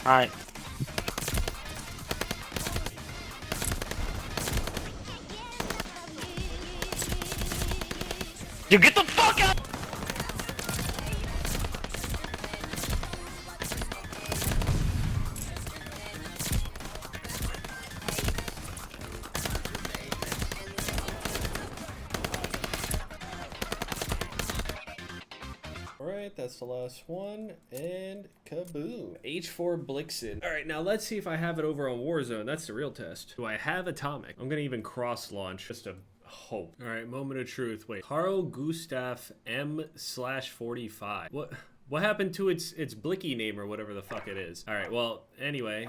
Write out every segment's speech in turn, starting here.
Alright. You get the fuck out! Alright, that's the last one, and kaboom. H4 Blixen. Alright, now let's see if I have it over on Warzone. That's the real test. Do I have Atomic? I'm gonna even cross-launch, just to hope. Alright, moment of truth. Wait, Carl Gustav M/45. What happened to its Blicky name or whatever the fuck it is? Alright, well, anyway,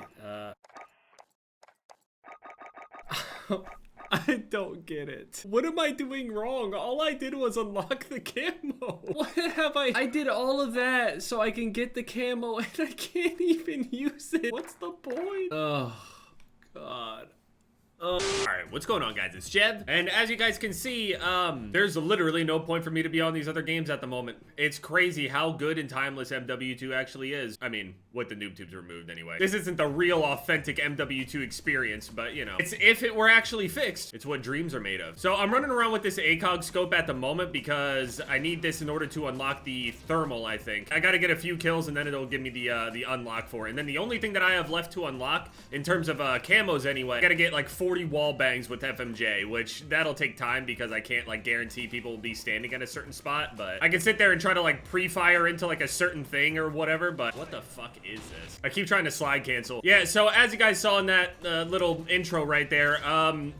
I don't get it. What am I doing wrong? All I did was unlock the camo. What have I did all of that so I can get the camo and I can't even use it. What's the point? Oh, God. Alright, what's going on, guys? It's Jeb, and as you guys can see, there's literally no point for me to be on these other games at the moment. It's crazy how good and timeless MW2 actually is. I mean, with the noob tubes removed anyway. This isn't the real authentic MW2 experience, but you know, it's if it were actually fixed, it's what dreams are made of. So I'm running around with this ACOG scope at the moment because I need this in order to unlock the thermal, I think. I gotta get a few kills and then it'll give me the unlock for it. And then the only thing that I have left to unlock in terms of camos anyway, I gotta get like 40 wall bangs with FMJ, which that'll take time because I can't like guarantee people will be standing at a certain spot, but I can sit there and try to like pre-fire into like a certain thing or whatever. But what the fuck is this? I keep trying to slide cancel. Yeah, so as you guys saw in that little intro right there,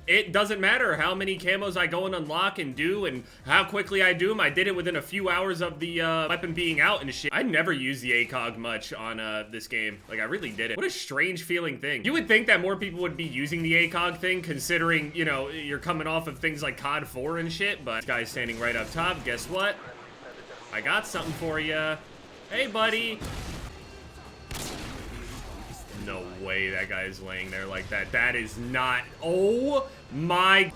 it doesn't matter how many camos I go and unlock and do and how quickly I do them. I did it within a few hours of the weapon being out and shit. I never used the ACOG much on this game. Like, I really didn't. What a strange feeling thing. You would think that more people would be using the ACOG thing considering, you know, you're coming off of things like COD 4 and shit, but this guy's standing right up top. Guess what? I got something for you. Hey, buddy. No way that guy is laying there like that. That is not... Oh my...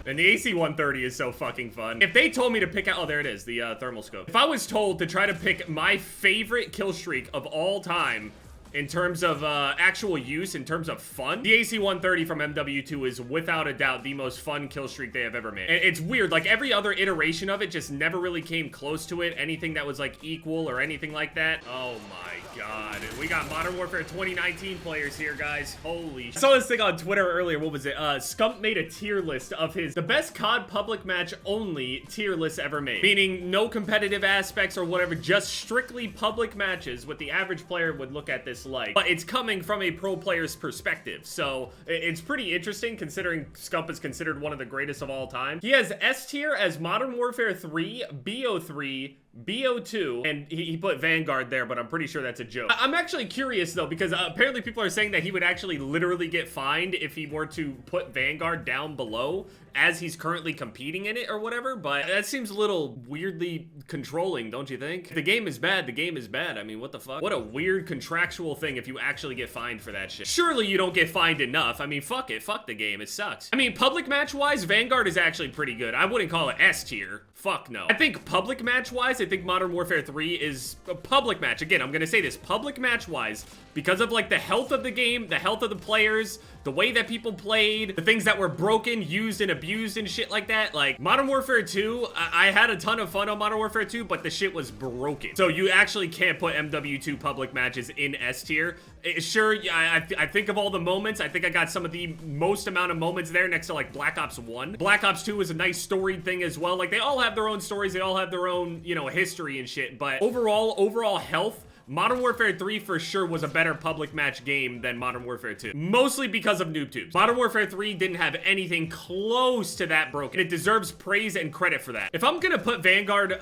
And the AC-130 is so fucking fun. If they told me to pick out, oh, there it is, the thermal scope. If I was told to try to pick my favorite kill streak of all time in terms of actual use, in terms of fun, the AC-130 from MW2 is without a doubt the most fun kill streak they have ever made. And it's weird, like every other iteration of it just never really came close to it, anything that was like equal or anything like that. Oh my God. We got Modern Warfare 2019 players here, guys. Holy shit. I saw this thing on Twitter earlier. What was it? Scump made a tier list of the best COD public match only tier list ever made. Meaning no competitive aspects or whatever, just strictly public matches, what the average player would look at this like. But it's coming from a pro player's perspective. So it's pretty interesting considering Scump is considered one of the greatest of all time. He has S tier as Modern Warfare 3, BO3, BO2, and he put Vanguard there, but I'm pretty sure that's a joke. I'm actually curious though, because apparently people are saying that he would actually literally get fined if he were to put Vanguard down below as he's currently competing in it or whatever, but that seems a little weirdly controlling, don't you think? If the game is bad, the game is bad. I mean, what the fuck? What a weird contractual thing if you actually get fined for that shit. Surely you don't get fined enough. I mean, fuck it. Fuck the game. It sucks. I mean, public match-wise, Vanguard is actually pretty good. I wouldn't call it S tier. Fuck no. I think public match-wise, I think Modern Warfare 3 is a public match. Again, I'm gonna say this, public match-wise, because of like the health of the game, the health of the players, the way that people played, the things that were broken, used, and abused and shit like that. Like, Modern Warfare 2, I had a ton of fun on Modern Warfare 2, but the shit was broken. So you actually can't put MW2 public matches in S tier. Sure, I think of all the moments. I think I got some of the most amount of moments there next to like Black Ops 1. Black Ops 2 was a nice storied thing as well. Like, they all have their own stories. They all have their own, you know, history and shit. But overall health, Modern Warfare 3 for sure was a better public match game than Modern Warfare 2. Mostly because of noob tubes. Modern Warfare 3 didn't have anything close to that broken. It deserves praise and credit for that. If I'm gonna put Vanguard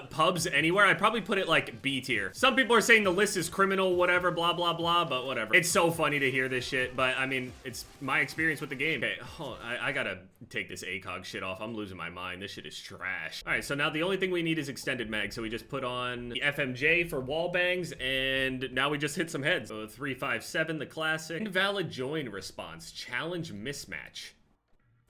pubs anywhere, I'd probably put it like B tier. Some people are saying the list is criminal, whatever, blah, blah, blah, but whatever. It's so funny to hear this shit, but I mean, it's my experience with the game. Okay, I gotta take this ACOG shit off. I'm losing my mind. This shit is trash. All right, so now the only thing we need is extended mag, so we just put on the FMJ for wall bangs and now we just hit some heads. So 357, the classic. Invalid join response. Challenge mismatch.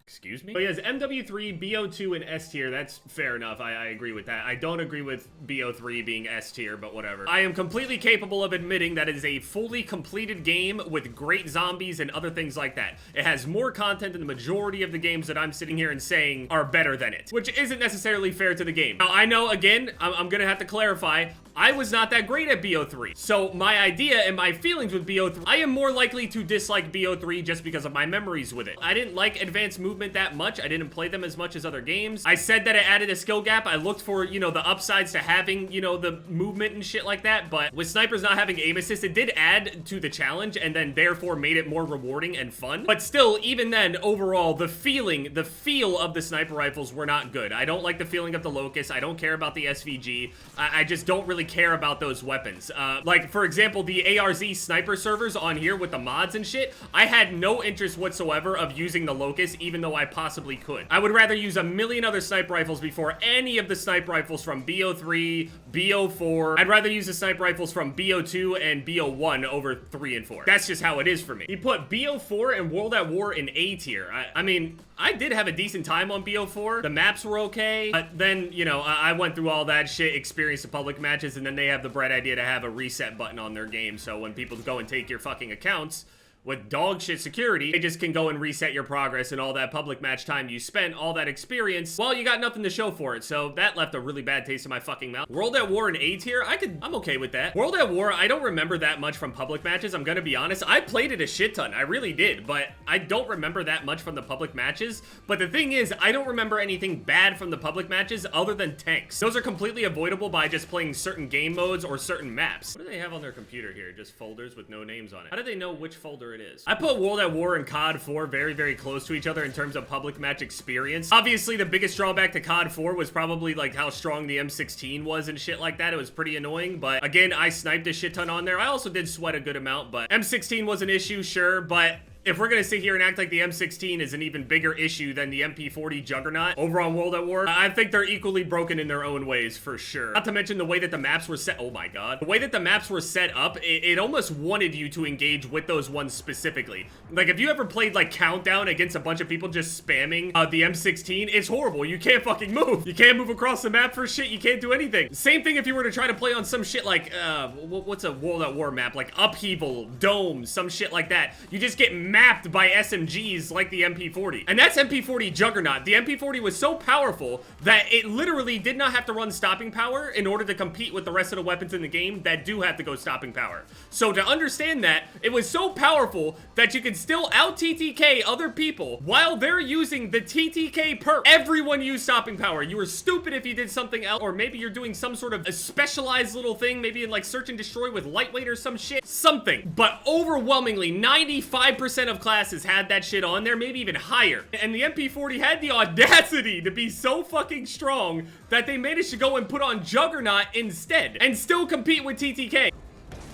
Excuse me? But he has MW3, BO2, and S tier. That's fair enough. I agree with that. I don't agree with BO3 being S tier, but whatever. I am completely capable of admitting that it is a fully completed game with great zombies and other things like that. It has more content than the majority of the games that I'm sitting here and saying are better than it, which isn't necessarily fair to the game. Now, I know, again, I'm gonna have to clarify, I was not that great at BO3. So my idea and my feelings with BO3, I am more likely to dislike BO3 just because of my memories with it. I didn't like advanced movement that much. I didn't play them as much as other games. I said that it added a skill gap. I looked for, you know, the upsides to having, you know, the movement and shit like that. But with snipers not having aim assist, it did add to the challenge and then therefore made it more rewarding and fun. But still, even then, overall, the feel of the sniper rifles were not good. I don't like the feeling of the Locust. I don't care about the SVG. I just don't really care about those weapons. Like, for example, the ARZ sniper servers on here with the mods and shit, I had no interest whatsoever of using the Locust, even though I possibly could. I would rather use a million other sniper rifles before any of the sniper rifles from BO3, BO4. I'd rather use the sniper rifles from BO2 and BO1 over 3 and 4. That's just how it is for me. He put BO4 and World at War in A tier. I mean, I did have a decent time on BO4. The maps were okay, but then, you know, I went through all that shit, experienced the public matches, and then they have the bright idea to have a reset button on their game, so when people go and take your fucking accounts with dog shit security, they just can go and reset your progress and all that public match time you spent, all that experience, well, you got nothing to show for it. So that left a really bad taste in my fucking mouth. World at War in A tier, I'm okay with that. World at War, I don't remember that much from public matches, I'm gonna be honest. I played it a shit ton, I really did, but I don't remember that much from the public matches. But the thing is, I don't remember anything bad from the public matches other than tanks. Those are completely avoidable by just playing certain game modes or certain maps. What do they have on their computer here? Just folders with no names on it. How do they know which folder it is? I put World at War and COD 4 very, very close to each other in terms of public match experience. Obviously, the biggest drawback to COD 4 was probably like how strong the M16 was and shit like that. It was pretty annoying, but again, I sniped a shit ton on there. I also did sweat a good amount, but M16 was an issue, sure, but if we're gonna sit here and act like the M16 is an even bigger issue than the MP40 Juggernaut over on World at War, I think they're equally broken in their own ways, for sure. Not to mention the way that the maps were set, oh my god. The way that the maps were set up, it almost wanted you to engage with those ones specifically. Like, if you ever played, like, Countdown against a bunch of people just spamming the M16, it's horrible. You can't fucking move. You can't move across the map for shit. You can't do anything. Same thing if you were to try to play on some shit like, what's a World at War map? Like Upheaval, Dome, some shit like that. You just get mapped by SMGs like the MP40. And that's MP40 Juggernaut. The MP40 was so powerful that it literally did not have to run stopping power in order to compete with the rest of the weapons in the game that do have to go stopping power. So to understand that, it was so powerful that you could still out-TTK other people while they're using the TTK perk. Everyone used stopping power. You were stupid if you did something else, or maybe you're doing some sort of a specialized little thing, maybe in like search and destroy with lightweight or some shit. Something. But overwhelmingly, 95% of classes had that shit on there, maybe even higher. And the MP40 had the audacity to be so fucking strong that they managed to go and put on Juggernaut instead and still compete with TTK.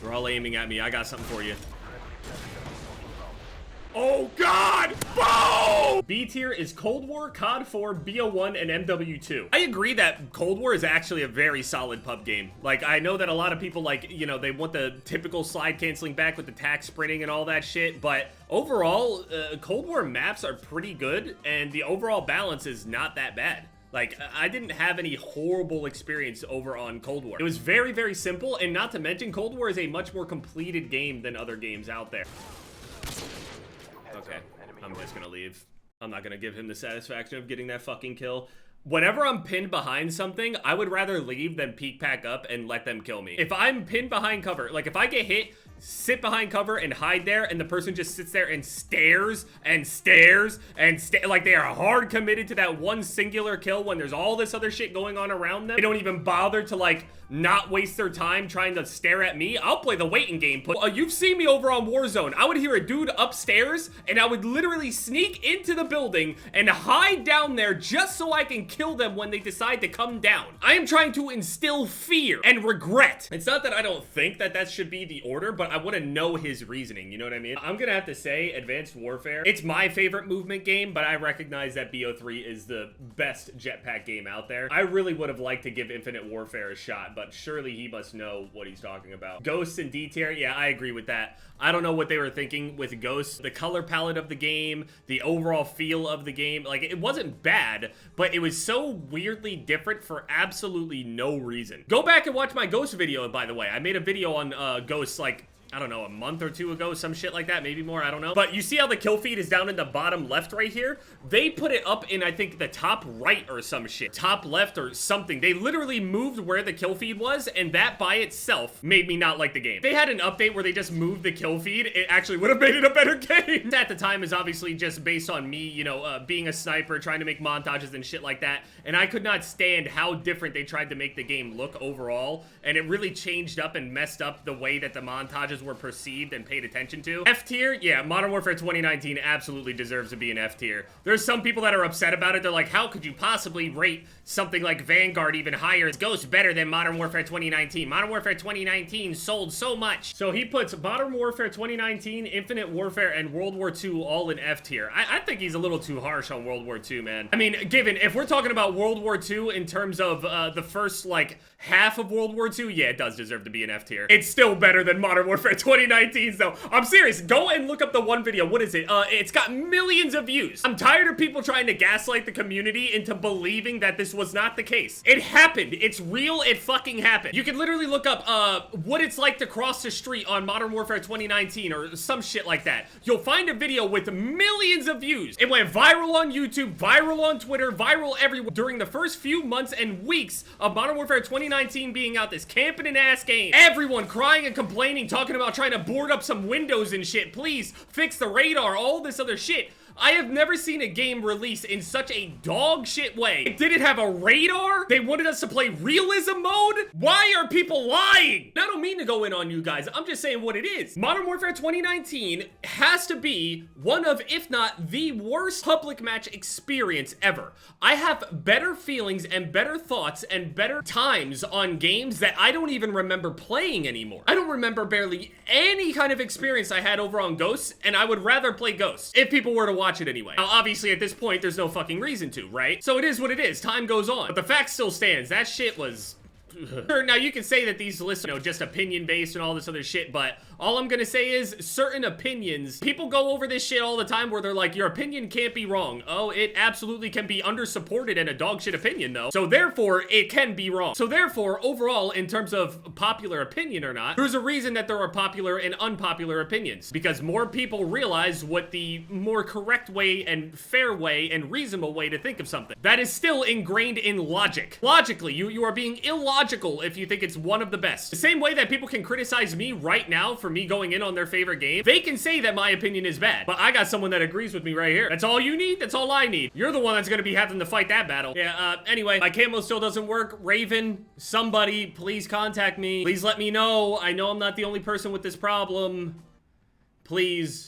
They're all aiming at me. I got something for you. Oh god! Boom! B tier is Cold War, COD 4, BO1, and MW2. I agree that Cold War is actually a very solid pub game. Like, I know that a lot of people, like, you know, they want the typical slide canceling back with the tack sprinting and all that shit, but overall, Cold War maps are pretty good, and the overall balance is not that bad. Like, I didn't have any horrible experience over on Cold War. It was very, very simple, and not to mention, Cold War is a much more completed game than other games out there. Okay, I'm just gonna leave. I'm not gonna give him the satisfaction of getting that fucking kill. Whenever I'm pinned behind something, I would rather leave than peek back up and let them kill me. If I'm pinned behind cover, like if I get hit, sit behind cover and hide there, and the person just sits there and stares and stares and like they are hard committed to that one singular kill when there's all this other shit going on around them. They don't even bother to like not waste their time trying to stare at me. I'll play the waiting game. You've seen me over on Warzone. I would hear a dude upstairs and I would literally sneak into the building and hide down there just so I can kill them when they decide to come down. I am trying to instill fear and regret. It's not that I don't think that that should be the order, but I want to know his reasoning, you know what I mean? I'm gonna have to say Advanced Warfare. It's my favorite movement game, but I recognize that BO3 is the best jetpack game out there. I really would have liked to give Infinite Warfare a shot, but surely he must know what he's talking about. Ghosts and D-tier, yeah, I agree with that. I don't know what they were thinking with Ghosts. The color palette of the game, the overall feel of the game, like, it wasn't bad, but it was so weirdly different for absolutely no reason. Go back and watch my Ghost video, by the way. I made a video on Ghosts, like, I don't know, a month or two ago, some shit like that, maybe more, I don't know. But you see how the kill feed is down in the bottom left right here? They put it up in, I think, the top right or some shit. Top left or something. They literally moved where the kill feed was, and that by itself made me not like the game. If they had an update where they just moved the kill feed, it actually would have made it a better game. At the time is obviously just based on me, you know, being a sniper, trying to make montages and shit like that, and I could not stand how different they tried to make the game look overall, and it really changed up and messed up the way that the montages were perceived and paid attention to. F tier? Yeah, Modern Warfare 2019 absolutely deserves to be an F tier. There's some people that are upset about it. They're like, how could you possibly rate something like Vanguard even higher? It goes better than Modern Warfare 2019. Modern Warfare 2019 sold so much. So he puts Modern Warfare 2019, Infinite Warfare, and World War II all in F tier. I think he's a little too harsh on World War II, man. I mean, given, if we're talking about World War II in terms of the first, like, half of World War II, yeah, it does deserve to be an F tier. It's still better than Modern Warfare 2019, though. I'm serious. Go and look up the one video. What is it? It's got millions of views. I'm tired of people trying to gaslight the community into believing that this was not the case. It happened. It's real. It fucking happened. You can literally look up what it's like to cross the street on Modern Warfare 2019 or some shit like that. You'll find a video with millions of views. It went viral on YouTube, viral on Twitter, viral everywhere during the first few months and weeks of Modern Warfare 2019 being out, this camping and ass game. Everyone crying and complaining, talking about trying to board up some windows and shit. Please fix the radar, all this other shit. I have never seen a game released in such a dog shit way. It didn't have a radar? They wanted us to play realism mode? Why are people lying? I don't mean to go in on you guys. I'm just saying what it is. Modern Warfare 2019 has to be one of, if not the worst public match experience ever. I have better feelings and better thoughts and better times on games that I don't even remember playing anymore. I don't remember barely any kind of experience I had over on Ghosts, and I would rather play Ghosts if people were to watch it anyway. Now, obviously, at this point, there's no fucking reason to, right? So it is what it is. Time goes on. But the fact still stands. That shit was... Sure, now you can say that these lists are, you know, just opinion-based and all this other shit, but all I'm gonna say is certain opinions, people go over this shit all the time where they're like, your opinion can't be wrong. Oh, it absolutely can be under-supported and a dog shit opinion, though. So therefore, it can be wrong. So therefore, overall, in terms of popular opinion or not, there's a reason that there are popular and unpopular opinions, because more people realize what the more correct way and fair way and reasonable way to think of something. That is still ingrained in logic. Logically, you are being illogical if you think it's one of the best. The same way that people can criticize me right now for me going in on their favorite game, they can say that my opinion is bad, but I got someone that agrees with me right here. That's all you need. That's all I need. You're the one that's gonna be having to fight that battle. Yeah, anyway, my camo still doesn't work. Raven, somebody, please contact me. Please let me know. I know I'm not the only person with this problem. Please.